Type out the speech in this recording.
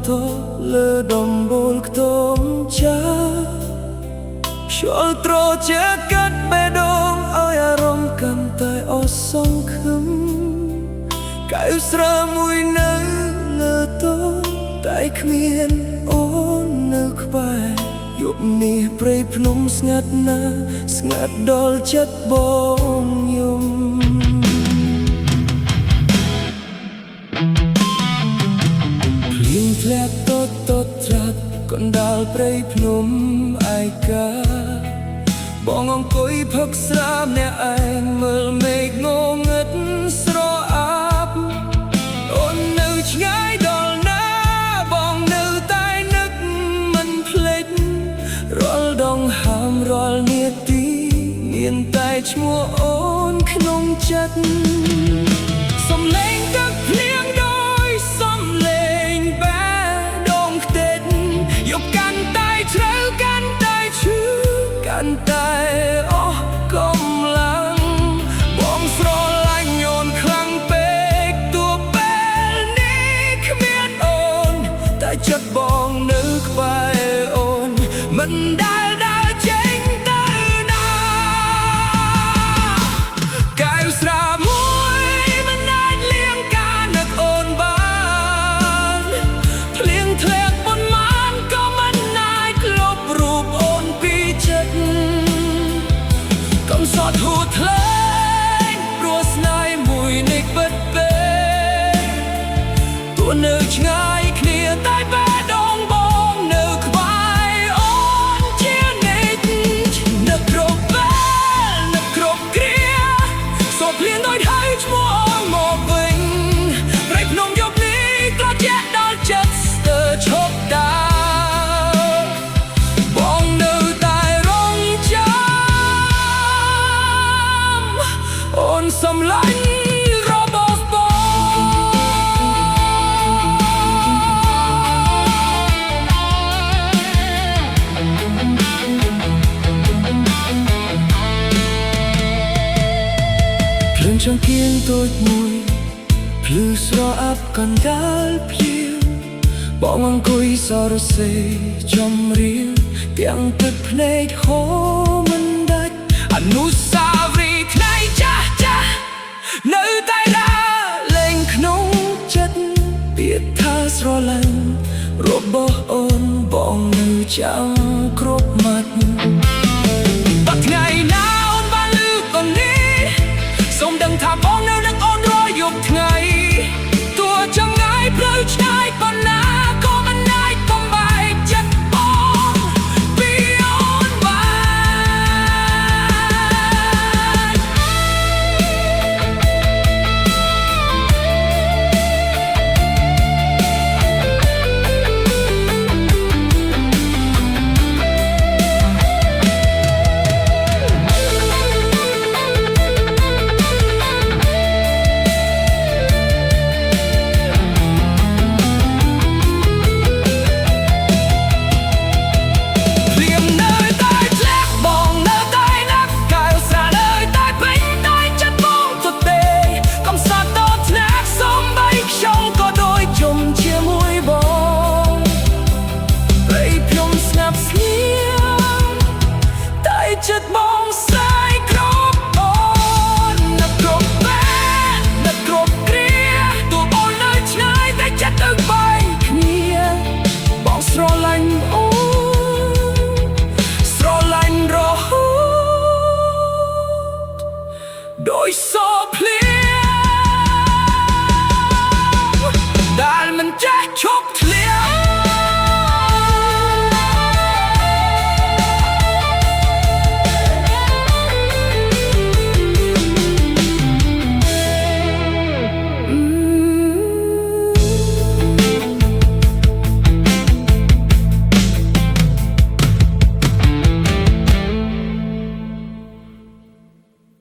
តលើដំបូលខ្ទមចាឆ្លល់ត្រជាកាត់បេះដូងឲ្យអារម្មណ៍កាន់តែអស់សង្ឃឹមកៅស្រាមួយនៅលើតតែគ្មានអូននៅក្បែរយប់នេះព្រៃភ្នំស្ងាត់ណាស់ស្ងាត់ដល់ចិត្តបងយំភ្លៀងធ្លាក់តត្រាត់កណ្ដាលព្រៃភ្នំឯកាបងអង្គុយផឹកស្រាម្នាក់ឯងមើលមេឃងងឹតស្រអាប់អូននៅឆ្ងាយដល់ណាបងនៅតែនឹកមិនភ្លេចរាល់ដងហើមរាល់នាទីមានតែឈ្មោះអូនក្នុងចិត្តសំឡេងទឹកភ្លៀងដោយសំឡេងបេះដូងខ្ទេចយកកាន់តែជ្រៅកាន់តែឈឺកាន់តែអស់កម្លាំងបងស្រឡាញ់អូនខ្លាំងពេកទោះពេលនេះគ្មានអូនតែចិត្តបងនៅក្បែរអូនមិនដែលដើរចេញទៅណាកែវស្រាមួយមិនអាចលៀងការនឹកអូនបានភ្លៀងធ្លាក់ប៉ុន្មានក៏មិនអាចលុបរូបអូនពីចិត្តកុំសត់ហួថ្លែងព្រោះស្នេហ៍មួយនេះពិតពេកទោះនៅឆ្ងាយគ្នាតែបេះដូងបងនៅក្បែរអូនជានិច្ចនឹកគ្រប់ពេលនឹកគ្រប់គ្រាសូមភ្លៀងដូចហៅឈ្មោះអូនមកវិញព្រៃភ្នំយប់នេះត្រជាក់ដល់ចិត្តស្ទើរឈប់ដើរបងនៅតែរងចាំអូនសំឡាញ់របស់ភ្លើងចង្កៀងតូចមួយភ្លឺស្រអាប់កណ្ដាលភ្លៀងបងអង្គុយសរសេរចម្រៀងទាំងទឹកភ្នែកហូរមិនដាច់អនុស្សាវរីយ៍ថ្ងៃចាស់ចាស់នៅតែដើរលេងក្នុងចិត្តពាក្យថាស្រឡាញ់របស់អូនបងនៅចាំគ្រប់ម៉ាត់